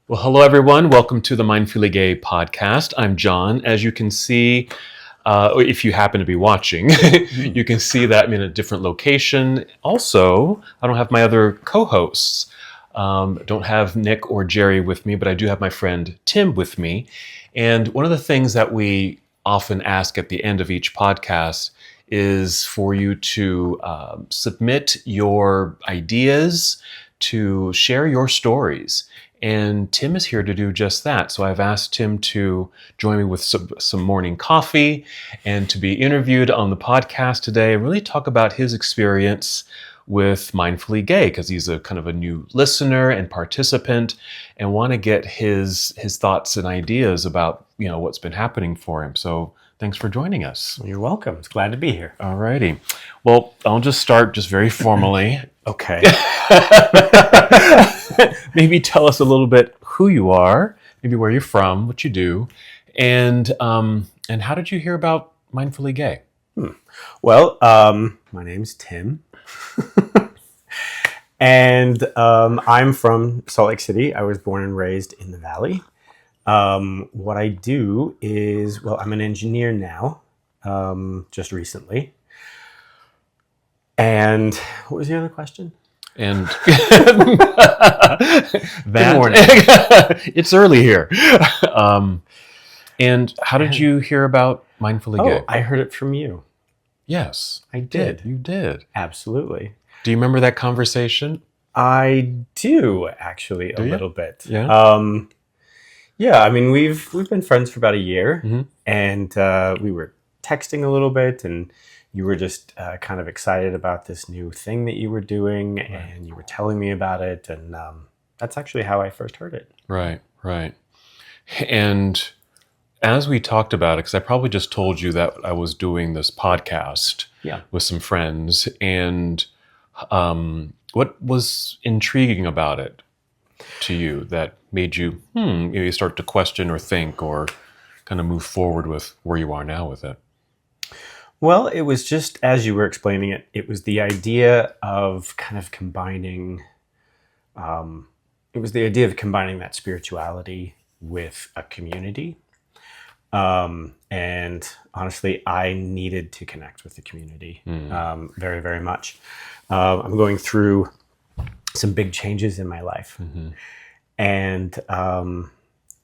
Well, hello, everyone. Welcome to the Mindfully Gay podcast. I'm John. As you can see, if you happen to be watching, you can see that I'm in a different location. Also, I don't have my other co-hosts. Don't have Nick or Jerry with me, but I do have my friend Tim with me. And one of the things that we often ask at the end of each podcast is for you to submit your ideas, to share your stories. And Tim is here to do just that. So I've asked Tim to join me with some morning coffee and to be interviewed on the podcast today and really talk about his experience with Mindfully Gay, because he's a kind of a new listener and participant and want to get his thoughts and ideas about, what's been happening for him. So thanks for joining us. You're welcome. It's glad to be here. All righty. Well, I'll just start just very formally. Okay. Maybe tell us a little bit who you are, maybe where you're from, what you do, and how did you hear about Mindfully Gay? Well, my name's Tim, and I'm from Salt Lake City. I was born and raised in the Valley. What I do is, I'm an engineer now, just recently. And what was the other question? And Good morning. It's early here. And how did you hear about Mindfully Gay? I heard it from you. Yes, I did. You did. Absolutely. Do you remember that conversation? I do, actually, a little bit. Yeah. Yeah, I mean, we've been friends for about a year, Mm-hmm. and we were texting a little bit, and you were just kind of excited about this new thing that you were doing, Right. and you were telling me about it, and that's actually how I first heard it. Right. And as we talked about it, because I probably just told you that I was doing this podcast with some friends, and what was intriguing about it to you that made you maybe start to question or think or kind of move forward with where you are now with it? Well, it was just, as you were explaining it, it was the idea of kind of combining, that spirituality with a community. And honestly, I needed to connect with the community very, very much. I'm going through some big changes in my life. Mm-hmm. And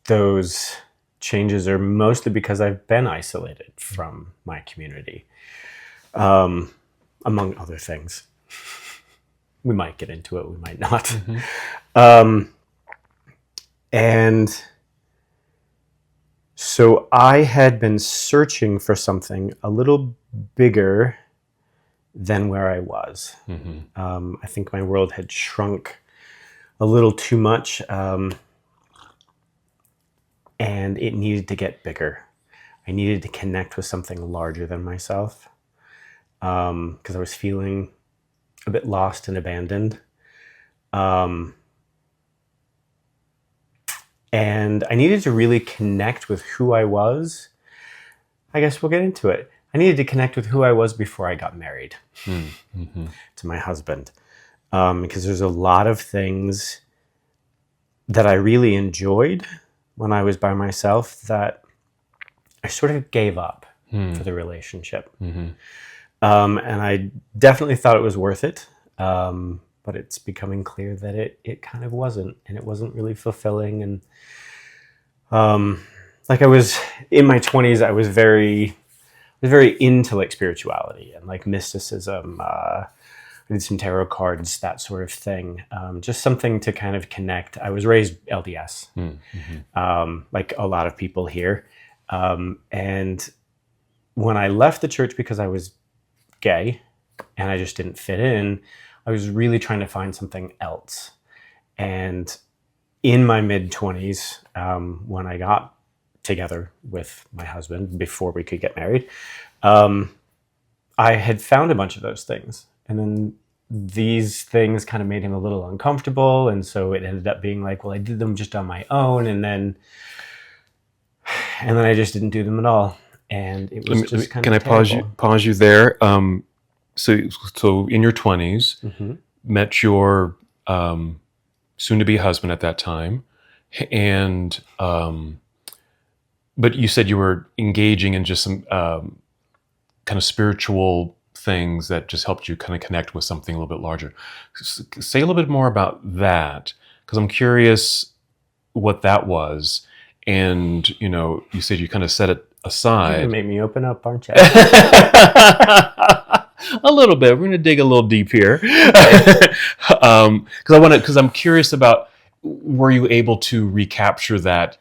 those changes are mostly because I've been isolated from my community, among other things. We might get into it, we might not. Mm-hmm. And so I had been searching for something a little bigger than where I was. Mm-hmm. I think my world had shrunk a little too much, and it needed to get bigger. I needed to connect with something larger than myself, because I was feeling a bit lost and abandoned. And I needed to really connect with who I was. I guess we'll get into it. I needed to connect with who I was before I got married Mm-hmm. to my husband, because there's a lot of things that I really enjoyed when I was by myself that I sort of gave up for the relationship. Mm-hmm. And I definitely thought it was worth it, but it's becoming clear that it kind of wasn't, and it wasn't really fulfilling. And like I was in my 20s, I was very into like spirituality and like mysticism. I did some tarot cards, that sort of thing. Just something to kind of connect. I was raised LDS, like a lot of people here. And when I left the church because I was gay and I just didn't fit in, I was really trying to find something else. And in my mid-20s, when I got together with my husband before we could get married, I had found a bunch of those things. And then these things kind of made him a little uncomfortable. And so it ended up being like, well, I did them just on my own. And then I just didn't do them at all. And it was just kind of terrible. Can I pause you there? So in your 20s, met your soon-to-be husband at that time, And but you said you were engaging in just some kind of spiritual things that just helped you kind of connect with something a little bit larger. Say a little bit more about that, because I'm curious what that was. And you said you kind of set it You're gonna aside. make me open up, aren't you? A little bit. We're going to dig a little deep here, because I'm curious about, were you able to recapture that,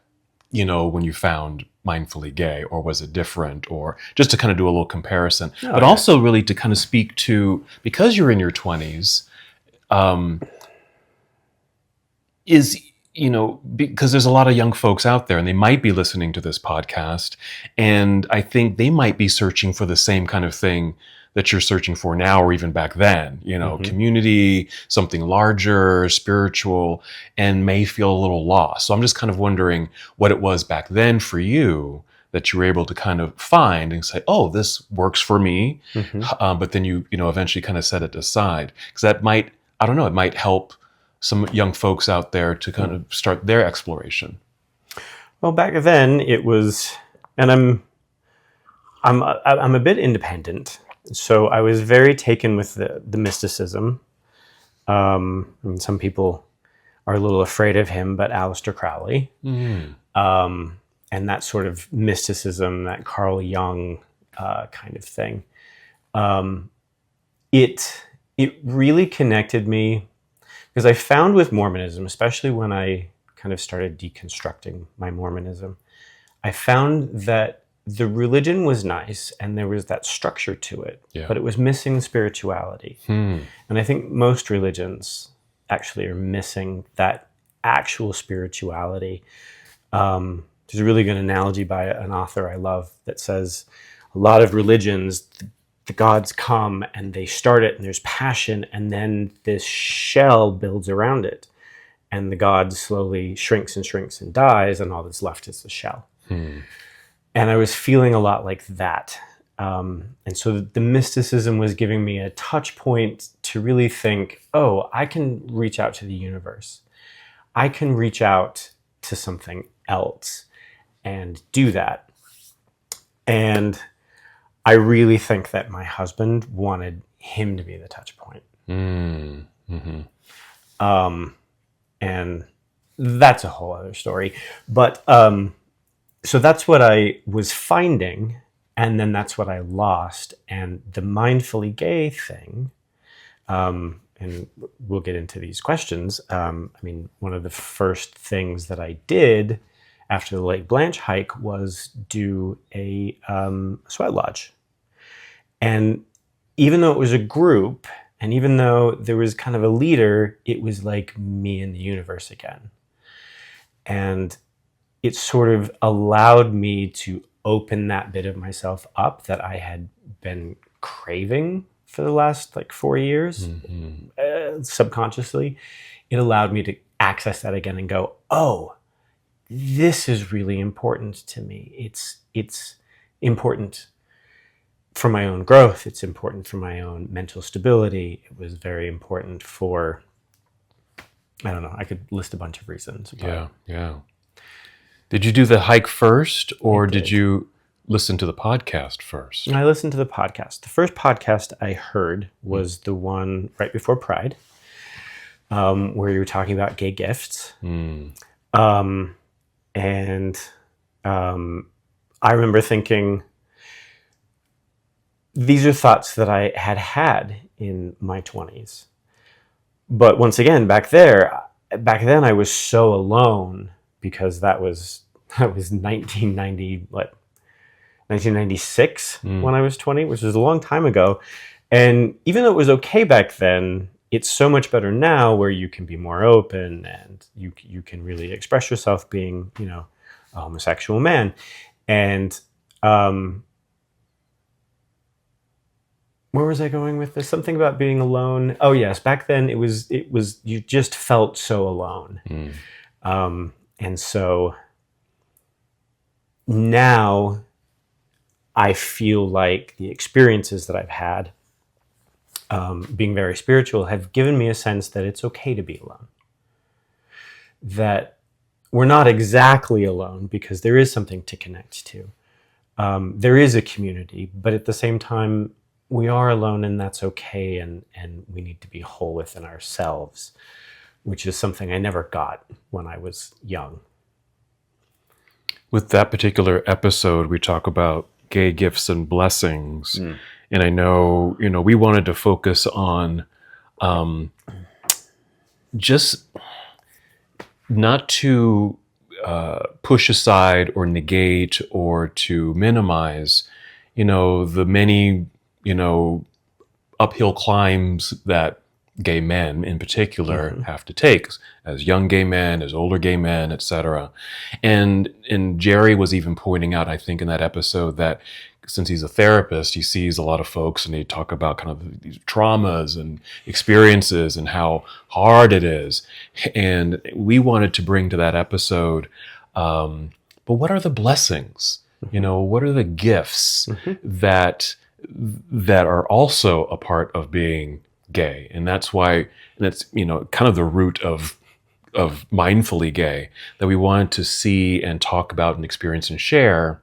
when you found Mindfully Gay, or was it different, or just to kind of do a little comparison, but also really to kind of speak to, because you're in your 20s, because there's a lot of young folks out there and they might be listening to this podcast, and I think they might be searching for the same kind of thing that you're searching for now, or even back then, community, something larger, spiritual, and may feel a little lost. So I'm just kind of wondering what it was back then for you that you were able to kind of find and say, oh, this works for me. But then you eventually kind of set it aside, because that might, I don't know, it might help some young folks out there to kind of start their exploration. Well, back then it was, and I'm a bit independent, so I was very taken with the mysticism. I mean, some people are a little afraid of him, but Aleister Crowley, and that sort of mysticism, that Carl Jung kind of thing. It really connected me, because I found with Mormonism, especially when I kind of started deconstructing my Mormonism, I found that the religion was nice and there was that structure to it, but it was missing spirituality. And I think most religions actually are missing that actual spirituality. There's a really good analogy by an author I love that says a lot of religions, the gods come and they start it and there's passion, and then this shell builds around it and the god slowly shrinks and shrinks and dies, and all that's left is the shell. And I was feeling a lot like that. And so the mysticism was giving me a touch point to really think, oh, I can reach out to the universe. I can reach out to something else and do that. And I really think that my husband wanted him to be the touch point. And that's a whole other story. But so that's what I was finding, and then that's what I lost. And the mindfully gay thing, and we'll get into these questions. I mean, one of the first things that I did after the Lake Blanche hike was do a sweat lodge. And even though it was a group, and even though there was kind of a leader, it was like me and the universe again. And it sort of allowed me to open that bit of myself up that I had been craving for the last 4 years, subconsciously. It allowed me to access that again and go, oh, this is really important to me. It's important for my own growth. It's important for my own mental stability. It was very important for, I don't know, I could list a bunch of reasons. Yeah. Did you do the hike first, or did you listen to the podcast first? I listened to the podcast. The first podcast I heard was the one right before Pride, where you were talking about gay gifts. I remember thinking, these are thoughts that I had in my 20s. But once again, back then I was so alone, because that was 1996 when I was 20, which is a long time ago. And even though it was okay back then, it's so much better now, where you can be more open and you can really express yourself being, a homosexual man. And where was I going with this? Something about being alone. Oh yes, back then it was you just felt so alone. And so now I feel like the experiences that I've had, being very spiritual, have given me a sense that it's okay to be alone. That we're not exactly alone because there is something to connect to. There is a community, but at the same time, we are alone, and that's okay. And we need to be whole within ourselves, which is something I never got when I was young. With that particular episode, we talk about gay gifts and blessings. And I know, we wanted to focus on just not to push aside or negate or to minimize, the many, uphill climbs that gay men in particular have to take as young gay men, as older gay men, etc. And Jerry was even pointing out, I think, in that episode that since he's a therapist, he sees a lot of folks and they talk about kind of these traumas and experiences and how hard it is. And we wanted to bring to that episode, but what are the blessings? What are the gifts that are also a part of being gay? And that's why, that's, kind of the root of mindfully gay, that we wanted to see and talk about and experience and share,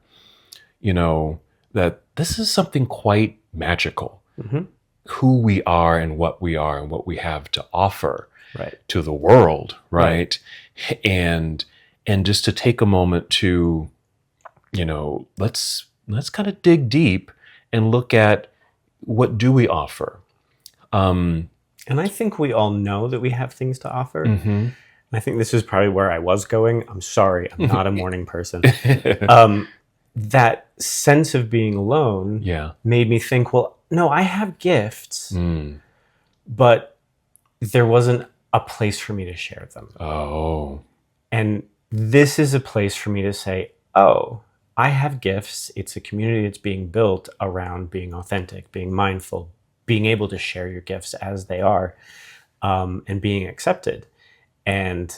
that this is something quite magical, who we are and what we have to offer to the world, right? And just to take a moment to, let's kind of dig deep and look at what do we offer. And I think we all know that we have things to offer. And I think this is probably where I was going. I'm sorry, I'm not a morning person. That sense of being alone made me think, well, no, I have gifts, but there wasn't a place for me to share them. Oh. And this is a place for me to say, oh, I have gifts. It's a community that's being built around being authentic, being mindful, being able to share your gifts as they are, and being accepted. And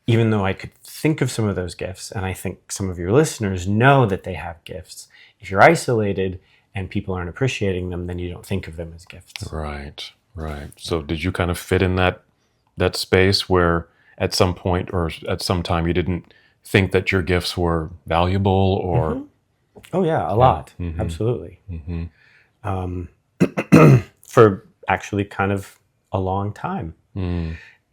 even though I could think of some of those gifts, and I think some of your listeners know that they have gifts, if you're isolated and people aren't appreciating them, then you don't think of them as gifts. Right. So did you kind of fit in that space where at some point or at some time you didn't think that your gifts were valuable or? Oh yeah, a lot. Absolutely. For actually kind of a long time.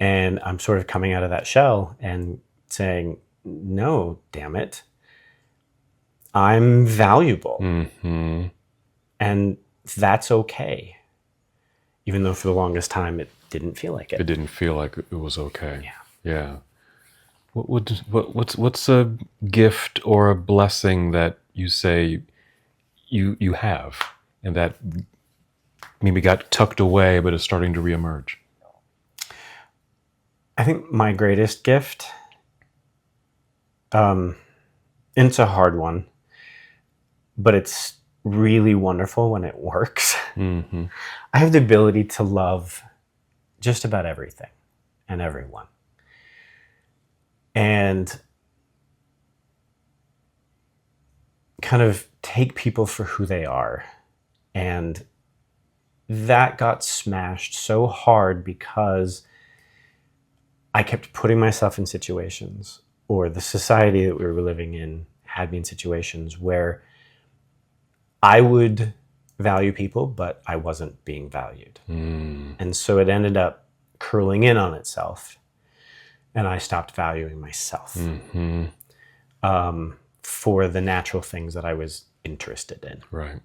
And I'm sort of coming out of that shell and saying, no, damn it, I'm valuable. And that's okay. Even though for the longest time, it didn't feel like it. It didn't feel like it was okay. Yeah. What's a gift or a blessing that you say you have and that maybe got tucked away but is starting to reemerge? I think my greatest gift, and it's a hard one, but it's really wonderful when it works. I have the ability to love just about everything and everyone. And kind of take people for who they are. And that got smashed so hard because I kept putting myself in situations, or the society that we were living in had me in situations where I would value people, but I wasn't being valued. And so it ended up curling in on itself, and I stopped valuing myself for the natural things that I was interested in. Right.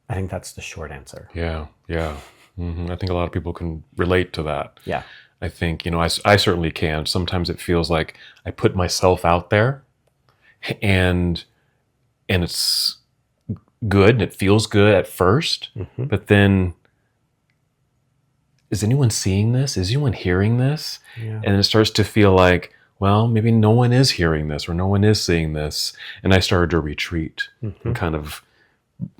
I think that's the short answer. Yeah. I think a lot of people can relate to that. Yeah. I think, I certainly can. Sometimes it feels like I put myself out there and it's good and it feels good at first, but then is anyone seeing this? Is anyone hearing this? Yeah. And it starts to feel like, well, maybe no one is hearing this or no one is seeing this. And I started to retreat and kind of,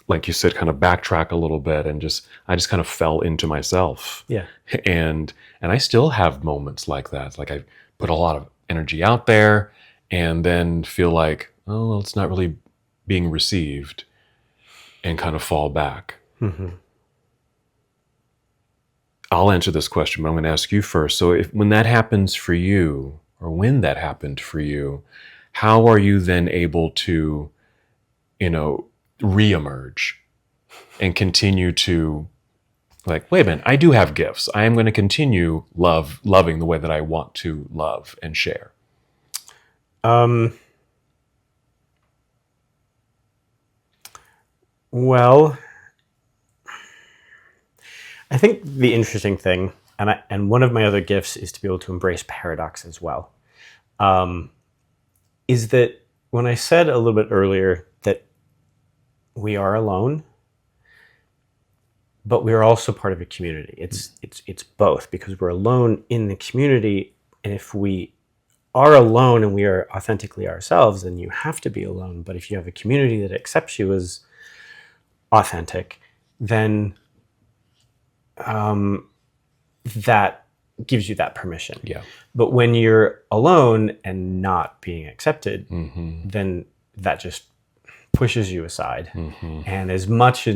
like you said, kind of backtrack a little bit and I just kind of fell into myself. Yeah. And I still have moments like that. It's like I put a lot of energy out there and then feel like, oh, well, it's not really being received and kind of fall back. I'll answer this question, but I'm going to ask you first. So when that happens for you, or when that happened for you, how are you then able to, reemerge and continue to, like, wait a minute, I do have gifts. I am going to continue loving the way that I want to love and share. Well, I think the interesting thing, and one of my other gifts is to be able to embrace paradox as well, is that when I said a little bit earlier that we are alone, but we're also part of a community. It's both, because we're alone in the community, and if we are alone and we are authentically ourselves, then you have to be alone. But if you have a community that accepts you as authentic, then that gives you that permission. Yeah. But when you're alone and not being accepted, then that just pushes you aside. And as much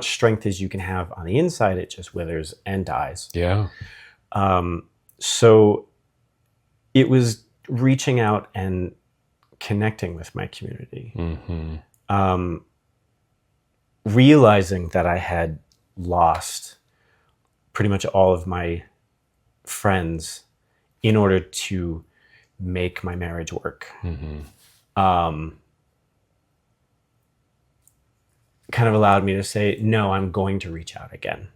strength as you can have on the inside, it just withers and dies. Yeah. So it was reaching out and connecting with my community. Realizing that I had lost pretty much all of my friends in order to make my marriage work. Kind of allowed me to say, no, I'm going to reach out again.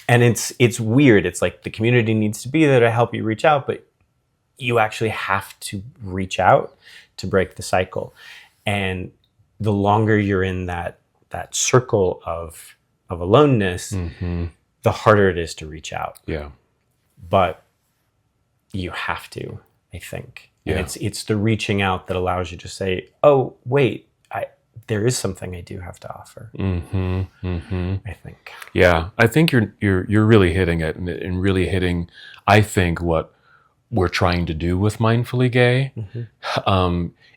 And it's weird. It's like the community needs to be there to help you reach out, but you actually have to reach out to break the cycle. And the longer you're in that circle of aloneness, the harder it is to reach out. Yeah. But you have to, I think. Yeah. And it's the reaching out that allows you to say, oh, wait, there is something I do have to offer. I think. Yeah, I think you're really hitting it, and really hitting, I think, what we're trying to do with Mindfully Gay.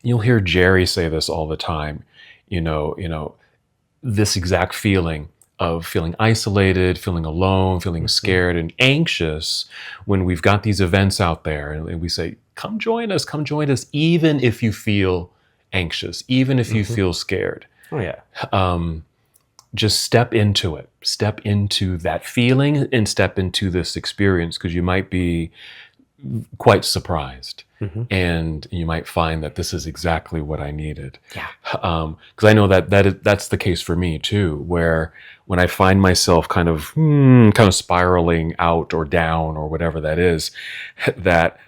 You'll hear Jerry say this all the time. This exact feeling of feeling isolated, feeling alone, feeling scared and anxious when we've got these events out there, and we say, come join us, even if you feel anxious, even if you feel scared. Oh yeah. Just step into it. Step into that feeling and step into this experience, because you might be quite surprised. And you might find that this is exactly what I needed. Yeah. Because I know that's the case for me too, where when I find myself kind of spiraling out or down or whatever that is, that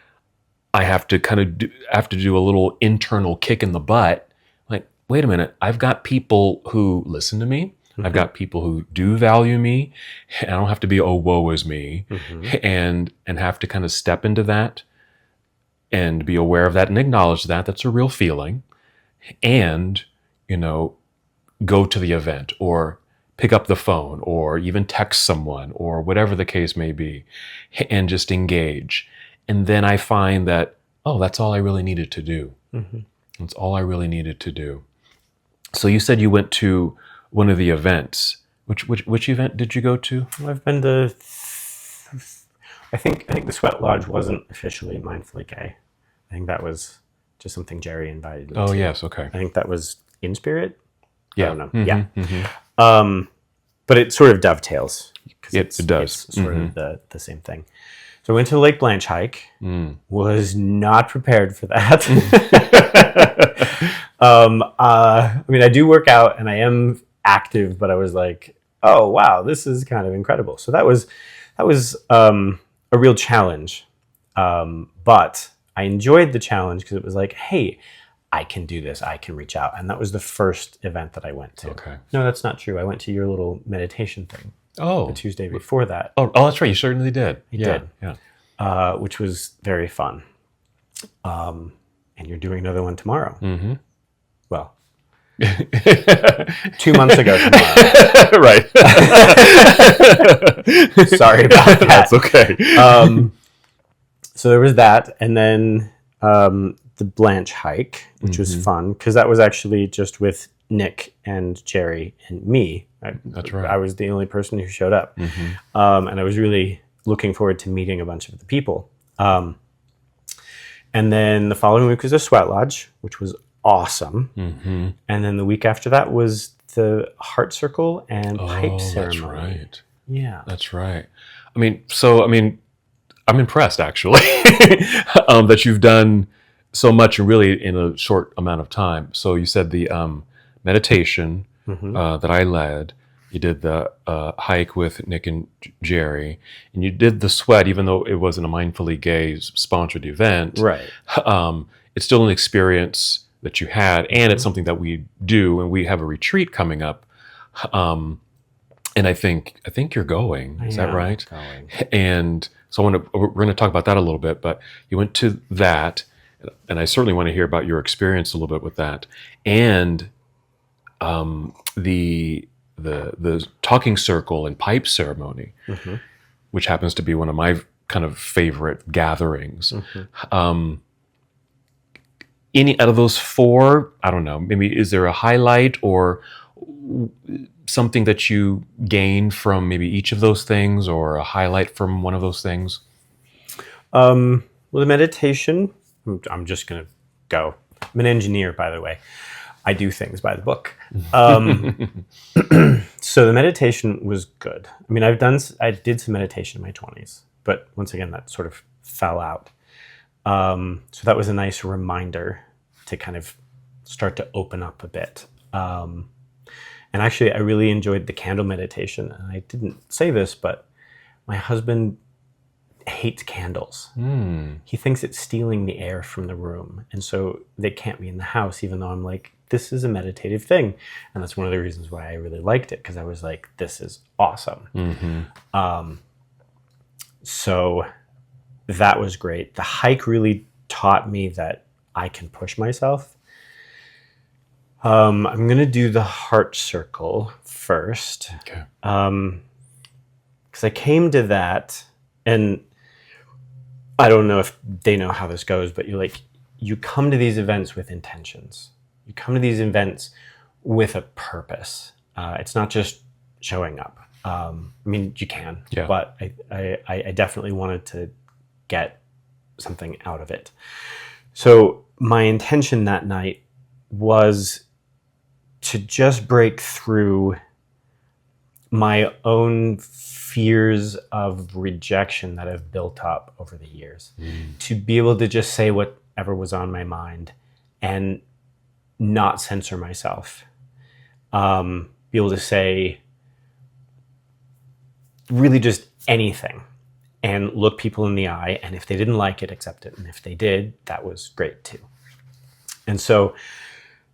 I have to do a little internal kick in the butt. Like, wait a minute, I've got people who listen to me. I've got people who do value me. I don't have to be, oh, woe is me, and have to kind of step into that and be aware of that and acknowledge that that's a real feeling, and go to the event or pick up the phone or even text someone or whatever the case may be, and just engage. And then I find that, oh, that's all I really needed to do. That's all I really needed to do. So you said you went to one of the events. Which event did you go to? I've been to, I think the Sweat Lodge wasn't officially Mindfully Gay. I think that was just something Jerry invited me to. Oh, yes, okay. I think that was In Spirit. Yeah. I don't know. But it sort of dovetails. It does. It's sort of the same thing. So I went to the Lake Blanche hike. Was not prepared for that. I do work out and I am active, but I was like, oh wow, this is kind of incredible. So that was a real challenge. But I enjoyed the challenge because it was like, hey, I can do this. I can reach out. And that was the first event that I went to. Okay. No, that's not true. I went to your little meditation thing. Oh. The Tuesday before that. Oh, that's right. You certainly did. I did. Yeah. Which was very fun. And you're doing another one tomorrow. Well, 2 months ago tomorrow. Right. Sorry about that. That's okay. So there was that. And then the Blanche hike, which was fun, because that was actually just with Nick and Jerry and me. That's right. I was the only person who showed up. And I was really looking forward to meeting a bunch of the people. And And then the following week was a sweat lodge, which was awesome. Mm-hmm. And then the week after that was the heart circle and pipe ceremony. That's right. Yeah. That's right. I'm impressed actually that you've done so much really in a short amount of time. So you said the meditation that I led. You did the hike with Nick and Jerry, and you did the sweat, even though it wasn't a Mindfully Gay sponsored event. Right. It's still an experience that you had, and it's something that we do, and we have a retreat coming up. And I think you're going. Is that right? Going. And so we're going to talk about that a little bit. But you went to that, and I certainly want to hear about your experience a little bit with that, and the talking circle and pipe ceremony, which happens to be one of my kind of favorite gatherings. Any out of those four, I don't know, maybe is there a highlight or something that you gain from maybe each of those things, or a highlight from one of those things? Well, the meditation, I'm just going to go. I'm an engineer, by the way. I do things by the book. So the meditation was good. I mean, I did some meditation in my 20s, but once again, that sort of fell out. So that was a nice reminder to kind of start to open up a bit. And actually, I really enjoyed the candle meditation. And I didn't say this, but my husband hates candles. He thinks it's stealing the air from the room. And so they can't be in the house, even though I'm like, this is a meditative thing. And that's one of the reasons why I really liked it, because I was like, this is awesome. So that was great. The hike really taught me that I can push myself. I'm going to do the heart circle first. Okay. Because I came to that, and I don't know if they know how this goes, but you come to these events with intentions. You come to these events with a purpose. It's not just showing up. I mean, you can, but I definitely wanted to get something out of it. So my intention that night was to just break through my own fears of rejection that have built up over the years, to be able to just say whatever was on my mind and not censor myself. Be able to say really just anything and look people in the eye. And if they didn't like it, accept it. And if they did, that was great too. And so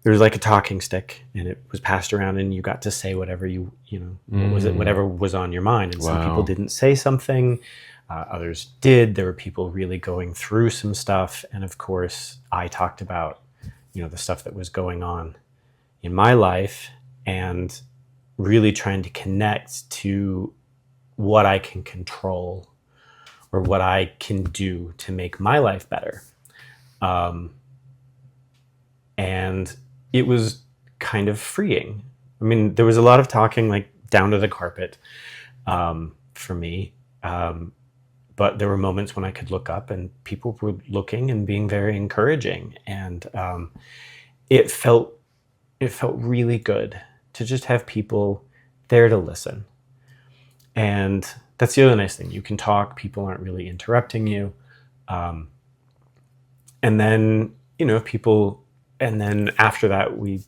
there was like a talking stick, and it was passed around, and you got to say whatever whatever was on your mind. And some people didn't say something, others did. There were people really going through some stuff. And of course, I talked about, the stuff that was going on in my life, and really trying to connect to what I can control or what I can do to make my life better. And it was kind of freeing. I mean, there was a lot of talking, like down to the carpet, for me. But there were moments when I could look up and people were looking and being very encouraging. And it felt really good to just have people there to listen. And that's the other nice thing. You can talk, people aren't really interrupting you. And then, and then after that, we,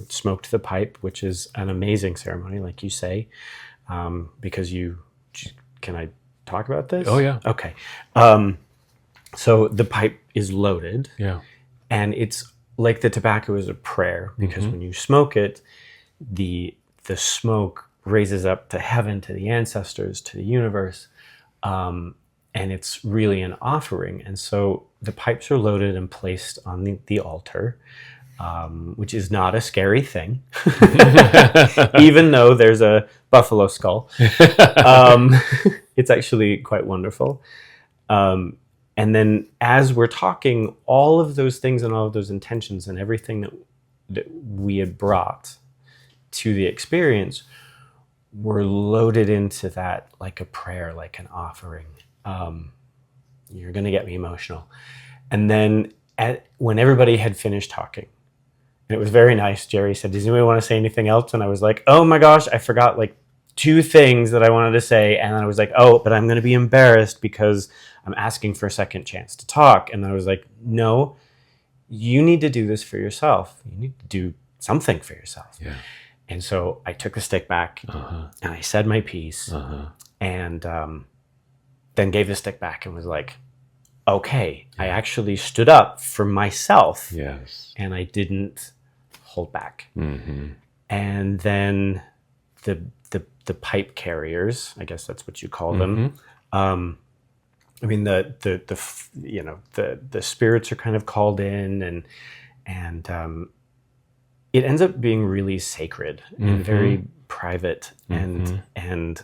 smoked the pipe, which is an amazing ceremony, like you say, because can I talk about this? Oh, yeah. Okay. So the pipe is loaded. Yeah. And it's like the tobacco is a prayer, because when you smoke it, the smoke raises up to heaven, to the ancestors, to the universe. And it's really an offering. And so the pipes are loaded and placed on the altar, which is not a scary thing, even though there's a buffalo skull. It's actually quite wonderful. And then as we're talking, all of those things and all of those intentions and everything that we had brought to the experience were loaded into that like a prayer, like an offering. You're going to get me emotional. And then when everybody had finished talking, and it was very nice, Jerry said, does anybody want to say anything else? And I was like, oh my gosh, I forgot like 2 things that I wanted to say. And I was like, oh, but I'm going to be embarrassed because I'm asking for a second chance to talk. And I was like, no, you need to do this for yourself. You need to do something for yourself. Yeah. And so I took the stick back and I said my piece and then gave the stick back and was like, okay, I actually stood up for myself. Yes. And I didn't hold back. Mm-hmm. And then the pipe carriers, I guess that's what you call them. I mean, the spirits are kind of called in, and it ends up being really sacred and very private. And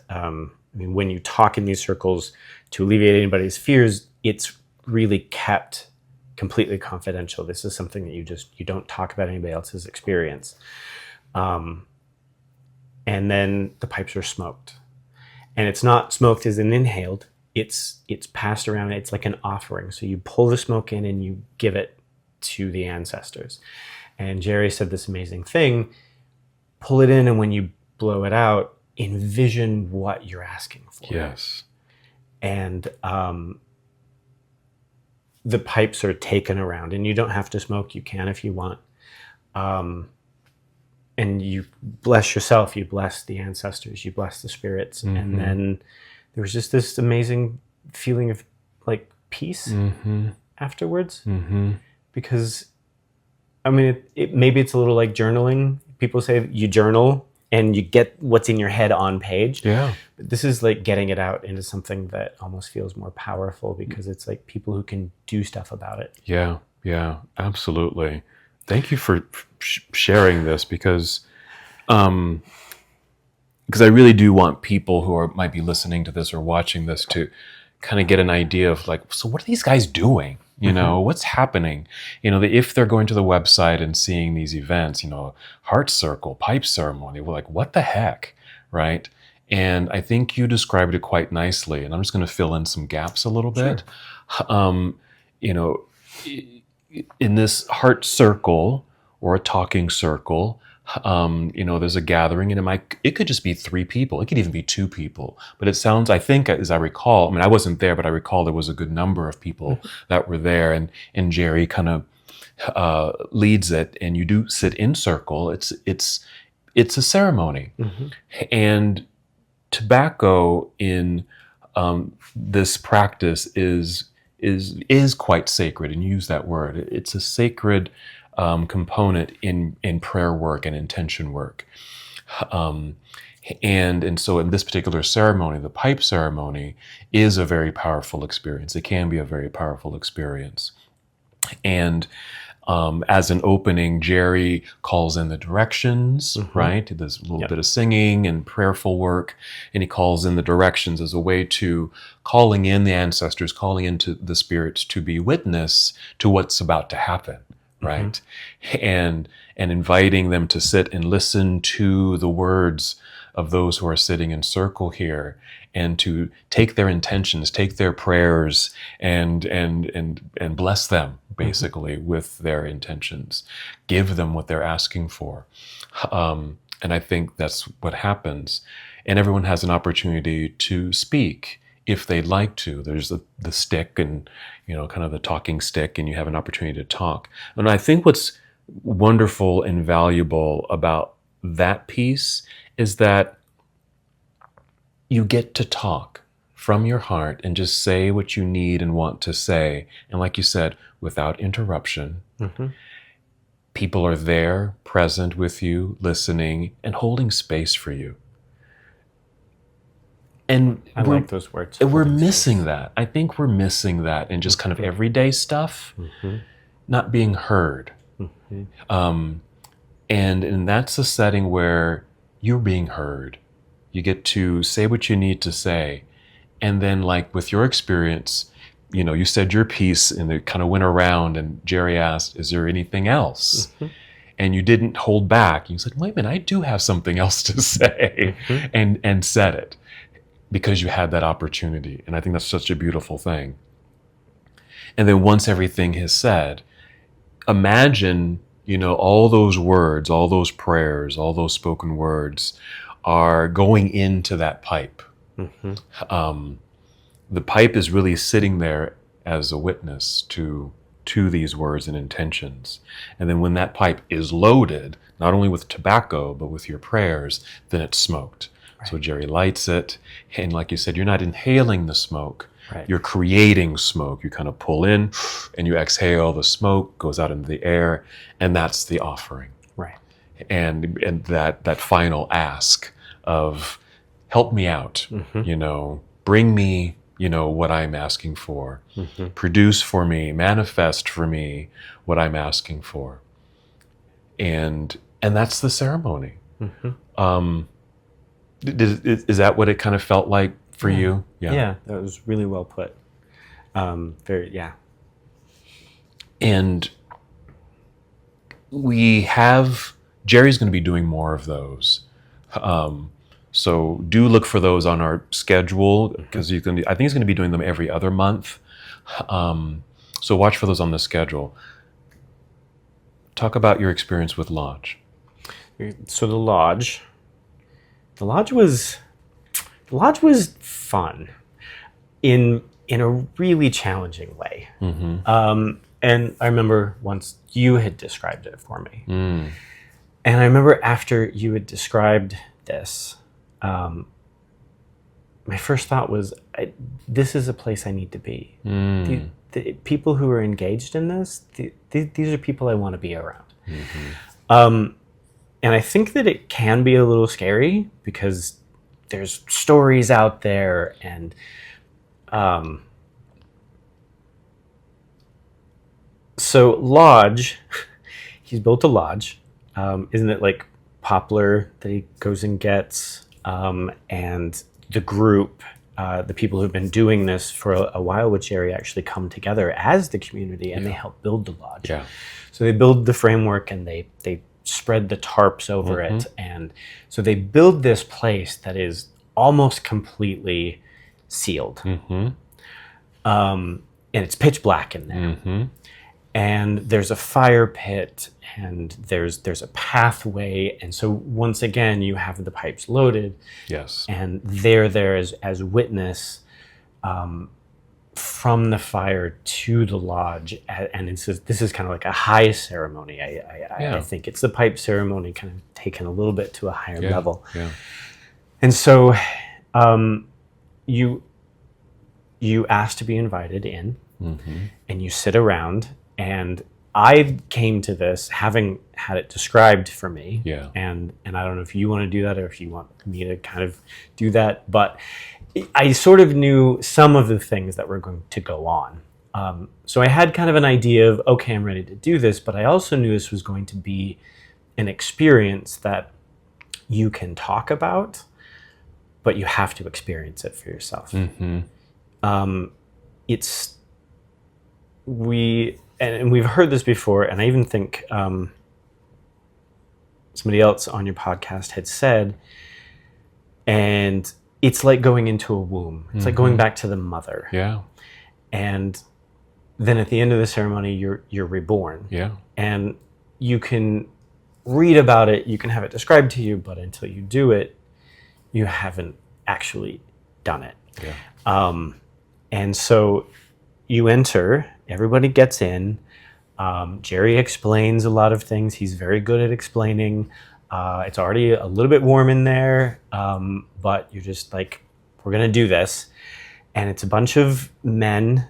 I mean, when you talk in these circles to alleviate anybody's fears, it's really kept completely confidential. This is something that you don't talk about anybody else's experience. And then the pipes are smoked, and it's not smoked as in inhaled. It's passed around. It's like an offering. So you pull the smoke in and you give it to the ancestors. And Jerry said this amazing thing: pull it in, and when you blow it out, envision what you're asking for. Yes. And the pipes are taken around, and you don't have to smoke. You can if you want. And you bless yourself, you bless the ancestors, you bless the spirits. And then there was just this amazing feeling of like peace afterwards. Because, I mean, maybe it's a little like journaling. People say you journal and you get what's in your head on page. Yeah. But this is like getting it out into something that almost feels more powerful, because it's like people who can do stuff about it. Yeah. Yeah, absolutely. Thank you for sharing this, because I really do want people who might be listening to this or watching this to kind of get an idea of like, so what are these guys doing? You know, what's happening? You know, if they're going to the website and seeing these events, you know, heart circle, pipe ceremony, we're like, what the heck, right? And I think you described it quite nicely, and I'm just going to fill in some gaps a little bit. You know, in this heart circle or a talking circle, you know, there's a gathering, and it could just be 3 people. It could even be 2 people. But it sounds, I think, as I recall, I mean, I wasn't there, but I recall there was a good number of people that were there, and Jerry kind of leads it, and you do sit in circle. It's a ceremony, and tobacco in this practice is quite sacred, and you use that word. It's a sacred component in prayer work and intention work. And so in this particular ceremony, the pipe ceremony is a very powerful experience. It can be a very powerful experience. And as an opening, Jerry calls in the directions, right? There's a little bit of singing and prayerful work, and he calls in the directions as a way to calling in the ancestors, calling into the spirits to be witness to what's about to happen, right? And inviting them to sit and listen to the words of those who are sitting in circle here, and to take their intentions, take their prayers, and bless them basically with their intentions, give them what they're asking for. And I think that's what happens. And everyone has an opportunity to speak if they'd like to. There's the stick, and, you know, kind of the talking stick, and you have an opportunity to talk. And I think what's wonderful and valuable about that piece is that you get to talk from your heart and just say what you need and want to say. And like you said, without interruption. People are there, present with you, listening, and holding space for you. And I like those words. We're missing that. I think we're missing that in just kind of everyday stuff, not being heard. And that's a setting where you're being heard. You get to say what you need to say. And then, like with your experience, you know, you said your piece and it kind of went around, and Jerry asked, is there anything else? And you didn't hold back. You said, wait a minute, I do have something else to say, and said it because you had that opportunity. And I think that's such a beautiful thing. And then once everything is said, imagine, all those words, all those prayers, all those spoken words are going into that pipe. The pipe is really sitting there as a witness to these words and intentions. And then when that pipe is loaded, not only with tobacco, but with your prayers, then it's smoked. Right. So Jerry lights it. And like you said, you're not inhaling the smoke. Right. You're creating smoke. You kind of pull in and you exhale. The smoke goes out into the air, and that's the offering. Right. And that final ask of help me out, bring me, what I'm asking for, produce for me, manifest for me what I'm asking for. And that's the ceremony. Is that what it kind of felt like for you? Yeah, that was really well put. And we have, Jerry's going to be doing more of those. So do look for those on our schedule, because I think he's going to be doing them every other month. So watch for those on the schedule. Talk about your experience with Lodge. So the Lodge was fun in a really challenging way. And I remember once you had described it for me. And I remember after you had described this, my first thought was, this is a place I need to be. The people who are engaged in this, these are people I want to be around. And I think that it can be a little scary because there's stories out there, and so Lodge, he's built a lodge. Isn't it like poplar that he goes and gets? And the group, the people who've been doing this for a while with Jerry, actually come together as the community, and they help build the lodge. So they build the framework, and they spread the tarps over it. And so they build this place that is almost completely sealed. And it's pitch black in there. And there's a fire pit, and there's a pathway. And so once again, you have the pipes loaded. Yes. And they're there as witness from the fire to the lodge. And this is kind of like a high ceremony. I think it's the pipe ceremony kind of taken a little bit to a higher level. And so you ask to be invited in, and you sit around. And I came to this having had it described for me. And I don't know if you want to do that or if you want me to kind of do that, but I sort of knew some of the things that were going to go on. So I had kind of an idea of, okay, I'm ready to do this, but I also knew this was going to be an experience that you can talk about, but you have to experience it for yourself. We've heard this before, and I even think somebody else on your podcast had said, and it's like going into a womb. It's like going back to the mother. And then at the end of the ceremony, you're reborn. And you can read about it, you can have it described to you, but until you do it, you haven't actually done it. And so you enter, everybody gets in. Jerry explains a lot of things. He's very good at explaining. It's already a little bit warm in there, but you're just like, we're going to do this. And it's a bunch of men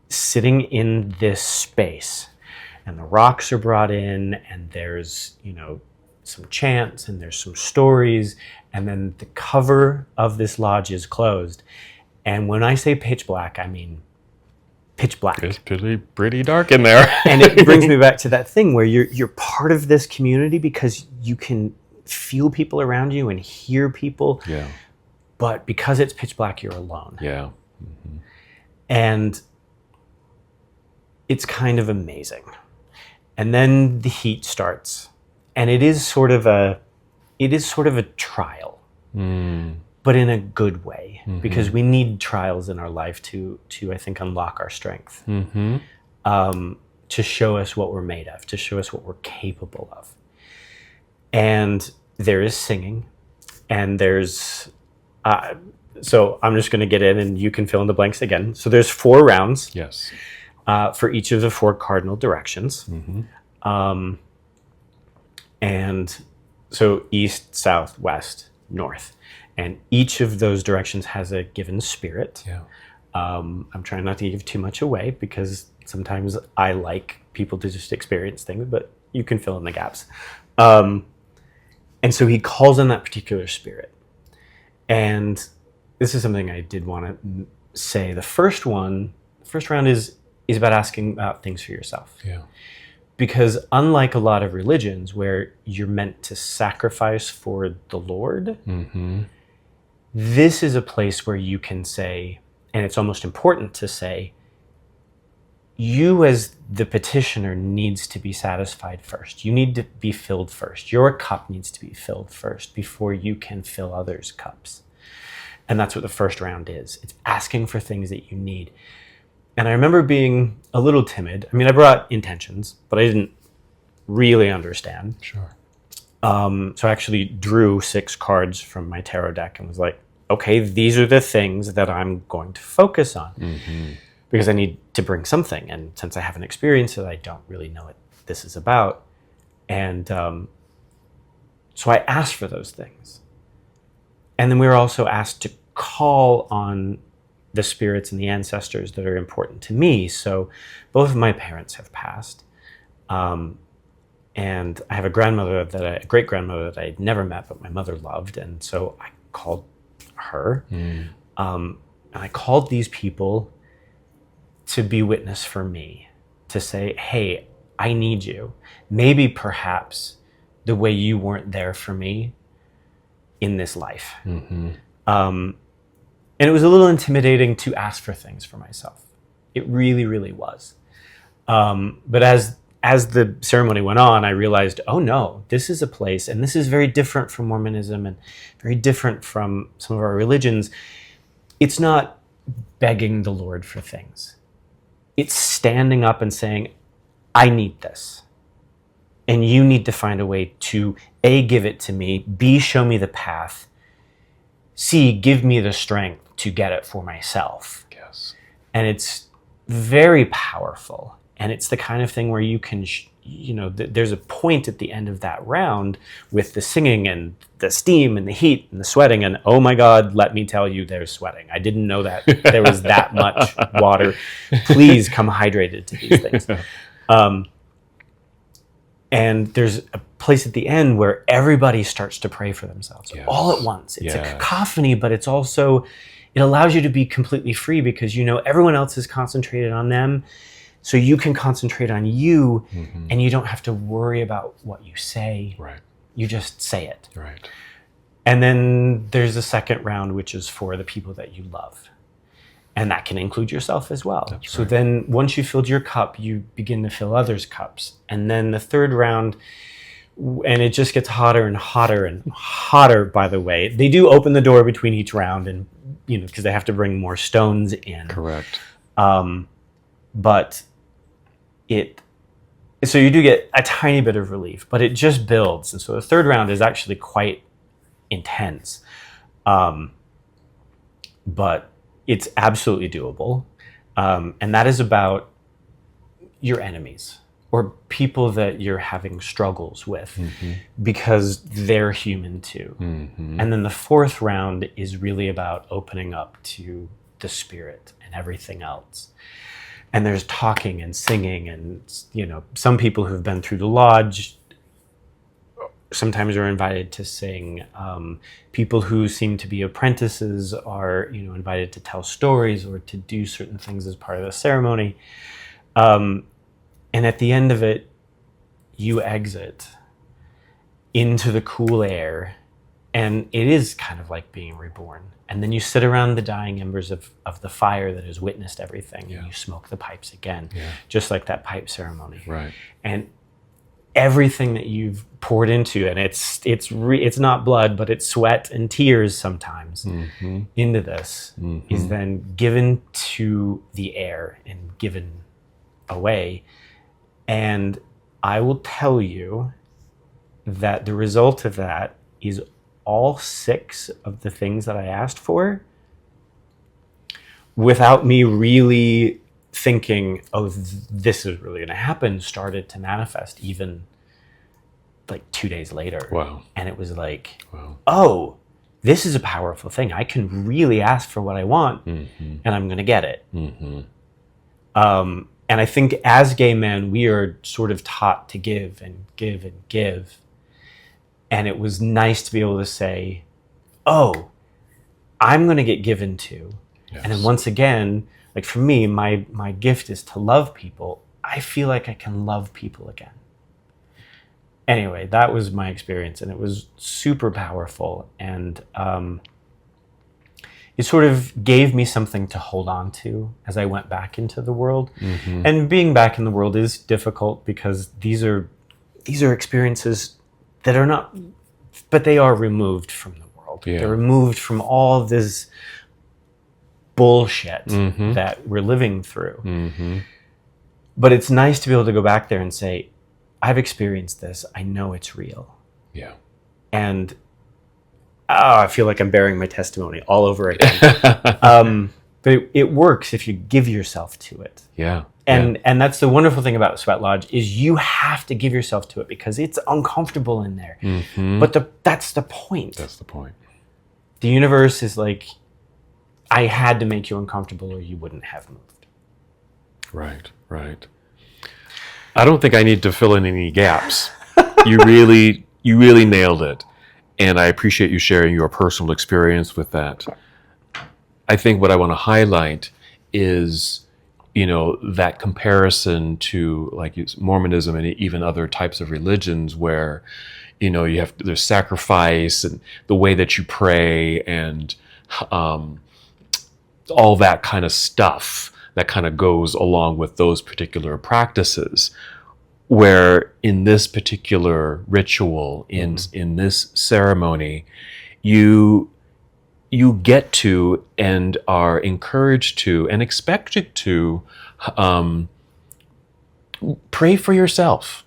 sitting in this space. And the rocks are brought in, and there's, some chants, and there's some stories. And then the cover of this lodge is closed. And when I say pitch black, I mean pitch black. It's pretty dark in there. And it brings me back to that thing where you're part of this community because you can feel people around you and hear people. But because it's pitch black, you're alone. And it's kind of amazing. And then the heat starts, and it is sort of a trial. but in a good way, because we need trials in our life to I think unlock our strength, to show us what we're made of, to show us what we're capable of. And there is singing, and there's so I'm just going to get in, and you can fill in the blanks again. So there's 4 rounds, Yes. for each of the 4 cardinal directions, and so east, south, west, north. And each of those directions has a given spirit. Yeah. I'm trying not to give too much away, because sometimes I like people to just experience things, but you can fill in the gaps. And so he calls on that particular spirit. And this is something I did want to say. The first round is about asking about things for yourself. Yeah. Because unlike a lot of religions where you're meant to sacrifice for the Lord, this is a place where you can say, and it's almost important to say, you as the petitioner needs to be satisfied first. You need to be filled first. Your cup needs to be filled first before you can fill others' cups. And that's what the first round is. It's asking for things that you need. And I remember being a little timid. I mean, I brought intentions, but I didn't really understand. Sure. So I actually drew 6 cards from my tarot deck and was like, okay, these are the things that I'm going to focus on, because I need to bring something. And since I haven't experienced it, I don't really know what this is about. And so I asked for those things. And then we were also asked to call on the spirits and the ancestors that are important to me. So both of my parents have passed. And I have a great grandmother that I'd never met, but my mother loved. And so I called her. And I called these people to be witness for me, to say, hey, I need you. Maybe perhaps the way you weren't there for me in this life. And it was a little intimidating to ask for things for myself. It really, really was. But as the ceremony went on, I realized, oh no, this is a place, and this is very different from Mormonism and very different from some of our religions. It's not begging the Lord for things. It's standing up and saying, I need this. And you need to find a way to A, give it to me, B, show me the path, C, give me the strength to get it for myself. Yes. And it's very powerful. And it's the kind of thing where you can, there's a point at the end of that round with the singing and the steam and the heat and the sweating. And oh my God, let me tell you, there's sweating. I didn't know that there was that much water. Please come hydrated to these things. And there's a place at the end where everybody starts to pray for themselves all at once. It's a cacophony, but it's also, it allows you to be completely free, because everyone else is concentrated on them. So you can concentrate on you, and you don't have to worry about what you say. Right. You just say it. Right. And then there's a second round, which is for the people that you love. And that can include yourself as well. That's so right. then once you filled your cup, you begin to fill others' cups. And then the third round, and it just gets hotter and hotter and hotter, by the way. They do open the door between each round, and because they have to bring more stones in. Correct. But so you do get a tiny bit of relief, but it just builds. And so the third round is actually quite intense. But it's absolutely doable. And that is about your enemies or people that you're having struggles with, because they're human too. And then the fourth round is really about opening up to the spirit and everything else. And there's talking and singing, and some people who've been through the lodge sometimes are invited to sing. People who seem to be apprentices are invited to tell stories or to do certain things as part of the ceremony. And at the end of it, you exit into the cool air, and it is kind of like being reborn. And then you sit around the dying embers of the fire that has witnessed everything, and you smoke the pipes again, just like that pipe ceremony. Right. And everything that you've poured into, and it's not blood, but it's sweat and tears sometimes into this, is then given to the air and given away. And I will tell you that the result of that is all 6 of the things that I asked for, without me really thinking, oh, this is really going to happen, started to manifest even like 2 days later. Wow. And it was like, Wow. oh, this is a powerful thing. I can really ask for what I want, and I'm going to get it. And I think as gay men, we are sort of taught to give and give and give. And it was nice to be able to say, oh, I'm going to get given to. Yes. And then once again, like for me, my gift is to love people. I feel like I can love people again. Anyway, that was my experience, and it was super powerful. And it sort of gave me something to hold on to as I went back into the world. And being back in the world is difficult because these are experiences that are not, but they are removed from the world. Yeah. They're removed from all of this bullshit that we're living through. But it's nice to be able to go back there and say, I've experienced this. I know it's real. Yeah. And I feel like I'm bearing my testimony all over again. But it works if you give yourself to it. Yeah. And that's the wonderful thing about Sweat Lodge is you have to give yourself to it because it's uncomfortable in there. But that's the point. That's the point. The universe is like, I had to make you uncomfortable or you wouldn't have moved. Right, right. I don't think I need to fill in any gaps. You really nailed it. And I appreciate you sharing your personal experience with that. I think what I want to highlight is, that comparison to like Mormonism and even other types of religions where, there's sacrifice and the way that you pray and all that kind of stuff that kind of goes along with those particular practices. Where in this particular ritual, in this ceremony, you get to and are encouraged to and expected to pray for yourself.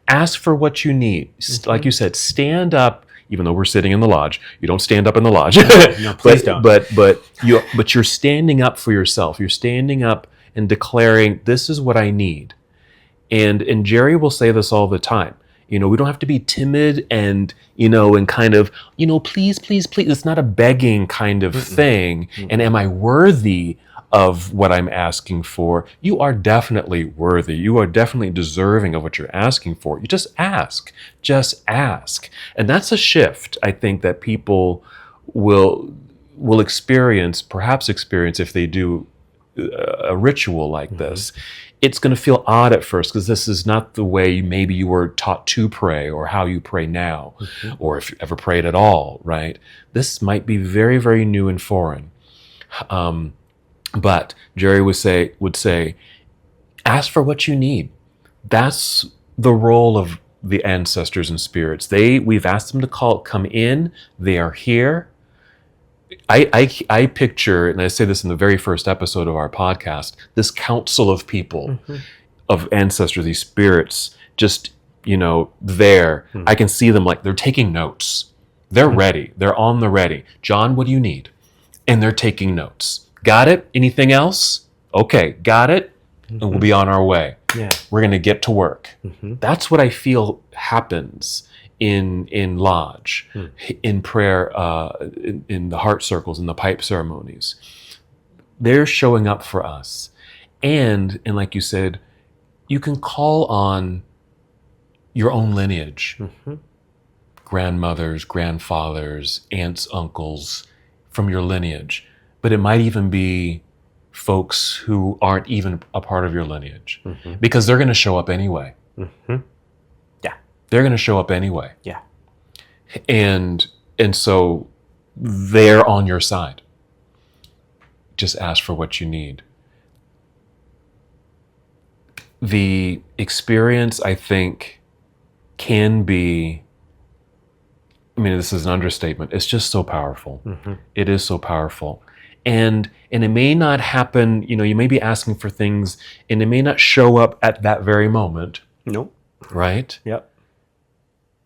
Ask for what you need. Like you said, stand up. Even though we're sitting in the lodge, you don't stand up in the lodge. No, please don't. But you're standing up for yourself. You're standing up and declaring, "This is what I need." And Jerry will say this all the time. We don't have to be timid and kind of, please, please, please. It's not a begging kind of thing. And am I worthy of what I'm asking for? You are definitely worthy. You are definitely deserving of what you're asking for. You just ask. Just ask. And that's a shift, I think, that people will perhaps experience if they do a ritual like this. It's going to feel odd at first because this is not the way maybe you were taught to pray or how you pray now, or if you ever prayed at all, right? This might be very, very new and foreign. But Jerry would say, ask for what you need. That's the role of the ancestors and spirits. We've asked them to come in. They are here. I picture, and I say this in the very first episode of our podcast, this council of people, of ancestors, these spirits, just, there. I can see them like they're taking notes. They're ready. They're on the ready. John, what do you need? And they're taking notes. Got it? Anything else? Okay, got it? And we'll be on our way. Yeah. We're going to get to work. That's what I feel happens in lodge, in prayer, in the heart circles, in the pipe ceremonies. They're showing up for us. And like you said, you can call on your own lineage. Grandmothers, grandfathers, aunts, uncles from your lineage. But it might even be folks who aren't even a part of your lineage because they're going to show up anyway. They're going to show up anyway. Yeah. And so they're on your side. Just ask for what you need. The experience, I think, can be, I mean, this is an understatement. It's just so powerful. It is so powerful. And it may not happen, you may be asking for things and it may not show up at that very moment, Nope. right? Yep.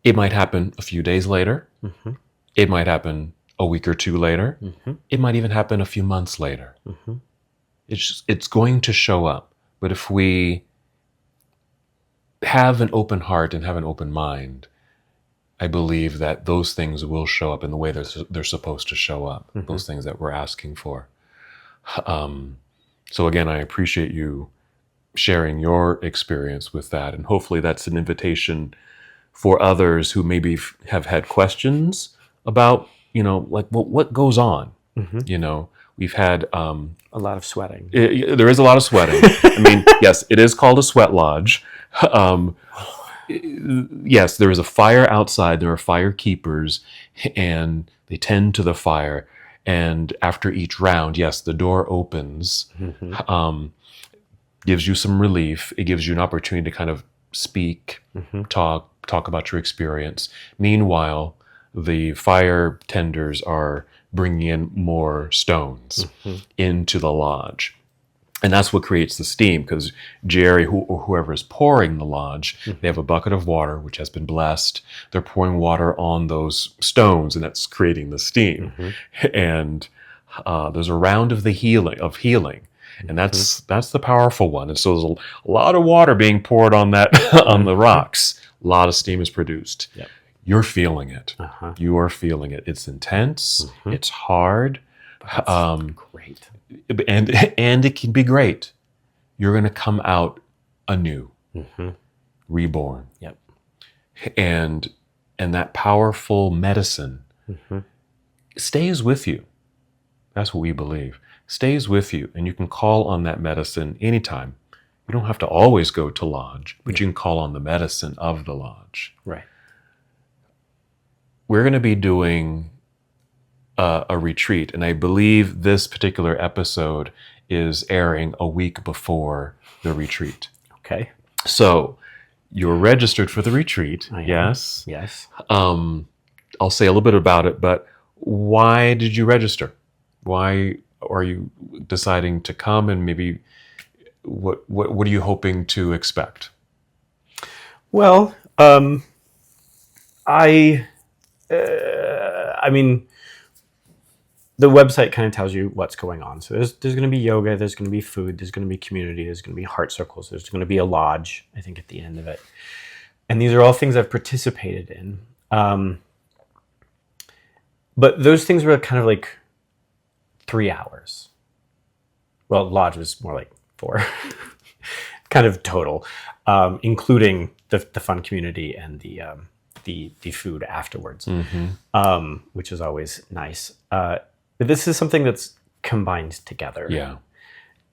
It might happen a few days later. It might happen a week or two later. It might even happen a few months later. It's going to show up. But if we have an open heart and have an open mind, I believe that those things will show up in the way they're supposed to show up, those things that we're asking for. So again, I appreciate you sharing your experience with that. And hopefully that's an invitation for others who maybe have had questions about, like what goes on. We've had A lot of sweating. there is a lot of sweating. I mean, yes, it is called a sweat lodge. Yes, there is a fire outside. There are fire keepers, and they tend to the fire. And after each round, yes, the door opens, gives you some relief. It gives you an opportunity to kind of speak, talk about your experience. Meanwhile, the fire tenders are bringing in more stones into the lodge. And that's what creates the steam, because Jerry, or whoever is pouring the lodge, they have a bucket of water, which has been blessed. They're pouring water on those stones, and that's creating the steam. And there's a round of healing. And that's the powerful one. And so there's a lot of water being poured on that, on the rocks. A lot of steam is produced. Yep. You're feeling it. You are feeling it. It's intense. It's hard. Great. And it can be great. You're going to come out anew, reborn. Yep. And that powerful medicine stays with you. That's what we believe. Stays with you, and you can call on that medicine anytime. You don't have to always go to lodge, but you can call on the medicine of the lodge. Right. We're going to be doing a retreat, and I believe this particular episode is airing a week before the retreat. Okay. So you're registered for the retreat. I am. Yes. Yes. I'll say a little bit about it, but why did you register? Why are you deciding to come, and maybe what are you hoping to expect? Well, I mean, the website kind of tells you what's going on. So there's going to be yoga, there's going to be food, there's going to be community, there's going to be heart circles, there's going to be a lodge, I think, at the end of it. And these are all things I've participated in. But those things were kind of like 3 hours. Well, lodge was more like 4, kind of total, including the fun community and the food afterwards, which is always nice. But this is something that's combined together. Yeah.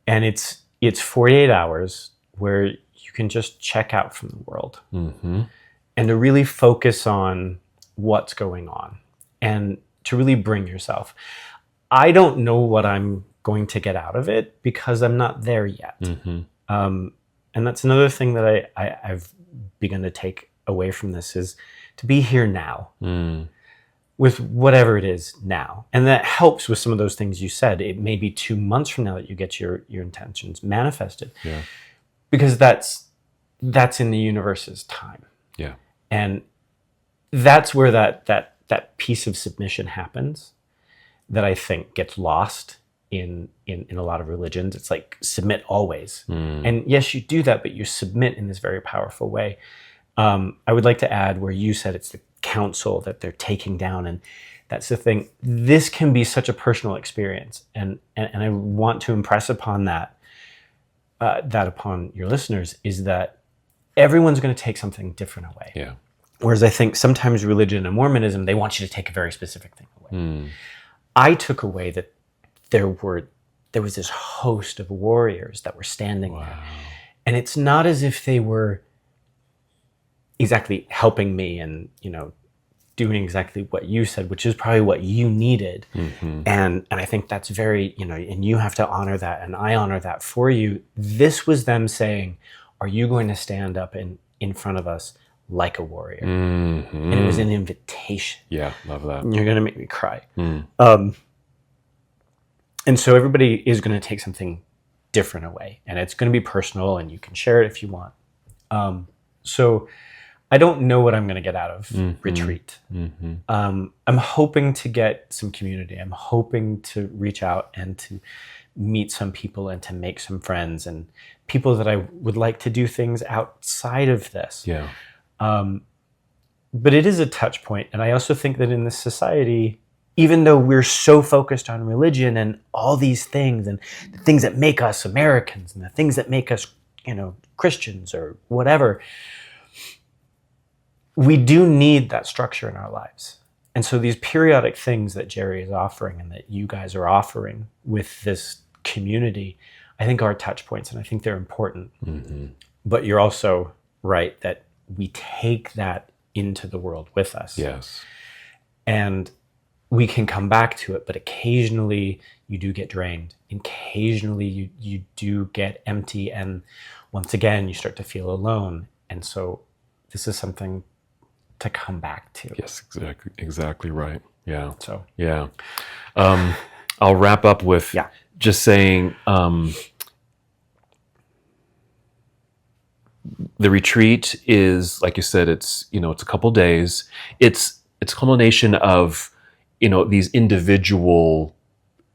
And it's 48 hours where you can just check out from the world and to really focus on what's going on and to really bring yourself. I don't know what I'm going to get out of it because I'm not there yet. And that's another thing that I've begun to take away from this is to be here now with whatever it is now. And that helps with some of those things you said. It may be 2 months from now that you get your intentions manifested. Yeah. Because that's in the universe's time. Yeah. And that's where that piece of submission happens that I think gets lost in a lot of religions. It's like submit always. And yes, you do that, but you submit in this very powerful way. I would like to add where you said it's the council that they're taking down, and that's the thing. This can be such a personal experience, and I want to impress upon that upon your listeners is that everyone's going to take something different away. Yeah. Whereas I think sometimes religion and Mormonism, they want you to take a very specific thing away. I took away that there was this host of warriors that were standing there, and it's not as if they were exactly helping me and doing exactly what you said, which is probably what you needed. And I think that's very, and you have to honor that, and I honor that for you. This was them saying, are you going to stand up in front of us like a warrior. Mm-hmm. And it was an invitation. Yeah, love that. You're going to make me cry. Mm. And so everybody is going to take something different away, and it's going to be personal, and you can share it if you want. So I don't know what I'm going to get out of retreat. Mm-hmm. I'm hoping to get some community. I'm hoping to reach out and to meet some people and to make some friends and people that I would like to do things outside of this. Yeah. But it is a touch point. And I also think that in this society, even though we're so focused on religion and all these things and the things that make us Americans and the things that make us, Christians or whatever, we do need that structure in our lives. And so these periodic things that Jerry is offering and that you guys are offering with this community, I think are touch points, and I think they're important. Mm-hmm. But you're also right that we take that into the world with us. Yes. And we can come back to it, but occasionally you do get drained. Occasionally you do get empty, and once again you start to feel alone. And so this is something to come back to. Yes, exactly right. Yeah. So yeah. I'll wrap up with just saying the retreat is, like you said, it's it's a couple days. It's a culmination of these individual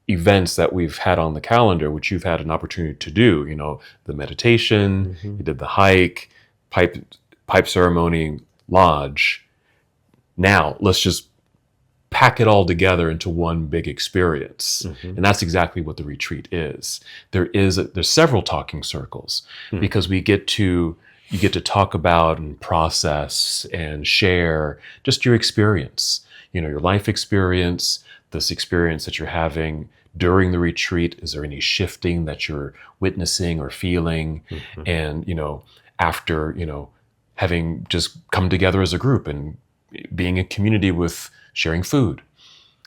events that we've had on the calendar, which you've had an opportunity to do. The meditation, you did the hike, pipe ceremony, lodge. Now let's just pack it all together into one big experience. Mm-hmm. And that's exactly what the retreat is. There's several talking circles because you get to talk about and process and share just your experience, your life experience, this experience that you're having during the retreat. Is there any shifting that you're witnessing or feeling? Mm-hmm. And, after, having just come together as a group and being a community with sharing food,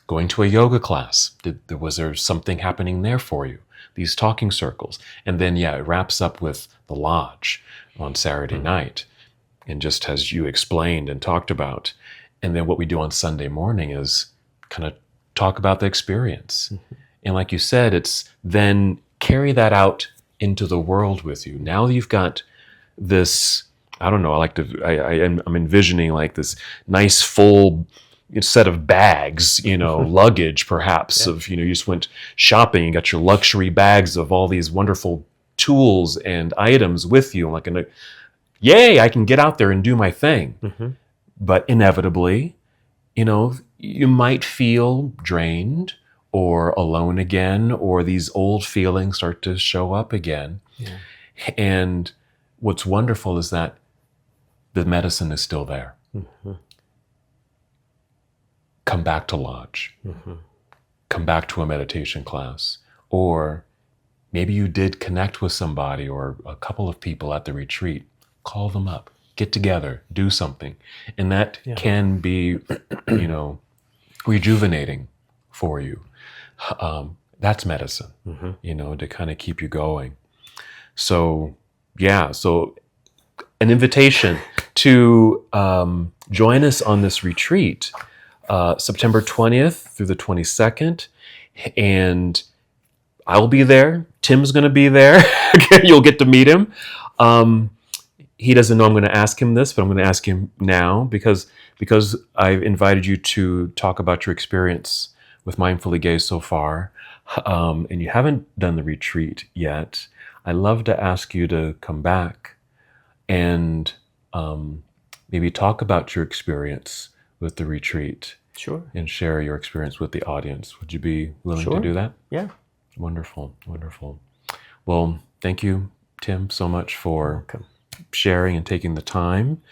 going to a yoga class. Was there something happening there for you? These talking circles. And then, it wraps up with the lodge on Saturday night. And just as you explained and talked about. And then what we do on Sunday morning is kind of talk about the experience. Mm-hmm. And like you said, it's then carry that out into the world with you. Now you've got this, I don't know, I'm envisioning like this nice full set of bags, luggage perhaps of, you just went shopping and got your luxury bags of all these wonderful tools and items with you. Like, yay, I can get out there and do my thing. Mm-hmm. But inevitably, you might feel drained or alone again, or these old feelings start to show up again. Yeah. And what's wonderful is that the medicine is still there. Mm-hmm. Come back to lodge. Mm-hmm. Come back to a meditation class. Or maybe you did connect with somebody or a couple of people at the retreat. Call them up. Get together. Do something. And that can be, rejuvenating for you. That's medicine, to kind of keep you going. So, so an invitation to join us on this retreat, September 20th through the 22nd. And I'll be there. Tim's going to be there. You'll get to meet him. He doesn't know I'm going to ask him this, but I'm going to ask him now because I've invited you to talk about your experience with Mindfully Gay so far, and you haven't done the retreat yet. I'd love to ask you to come back and maybe talk about your experience with the retreat. Sure. And share your experience with the audience. Would you be willing to do that? Yeah. Wonderful. Well, thank you, Tim, so much for sharing and taking the time.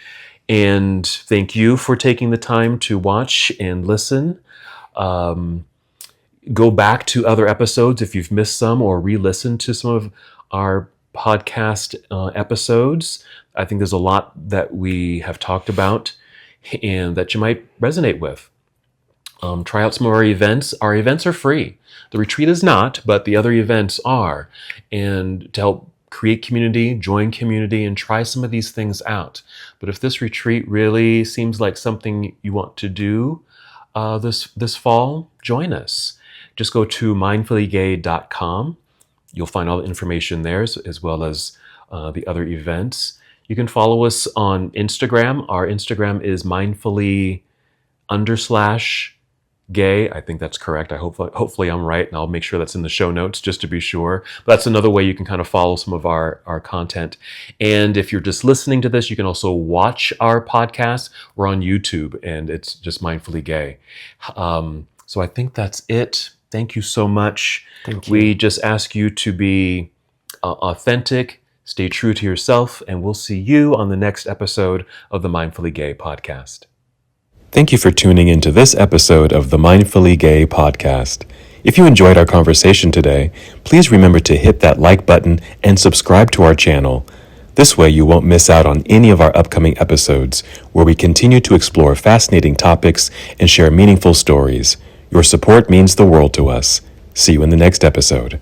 And thank you for taking the time to watch and listen. Go back to other episodes if you've missed some, or re-listen to some of our podcast episodes. I think there's a lot that we have talked about and that you might resonate with. Try out some of our events. Our events are free. The retreat is not, but the other events are. And to help create community, join community, and try some of these things out. But if this retreat really seems like something you want to do this fall, join us. Just go to mindfullygay.com. You'll find all the information there, as well as the other events. You can follow us on Instagram. Our Instagram is mindfully_gay. I think that's correct. Hopefully I'm right, and I'll make sure that's in the show notes just to be sure. But that's another way you can kind of follow some of our content. And if you're just listening to this, you can also watch our podcast. We're on YouTube, and it's just Mindfully Gay. So I think that's it. Thank you so much. Thank you. We just ask you to be authentic, stay true to yourself, and we'll see you on the next episode of the Mindfully Gay podcast. Thank you for tuning into this episode of the Mindfully Gay podcast. If you enjoyed our conversation today, please remember to hit that like button and subscribe to our channel. This way you won't miss out on any of our upcoming episodes, where we continue to explore fascinating topics and share meaningful stories. Your support means the world to us. See you in the next episode.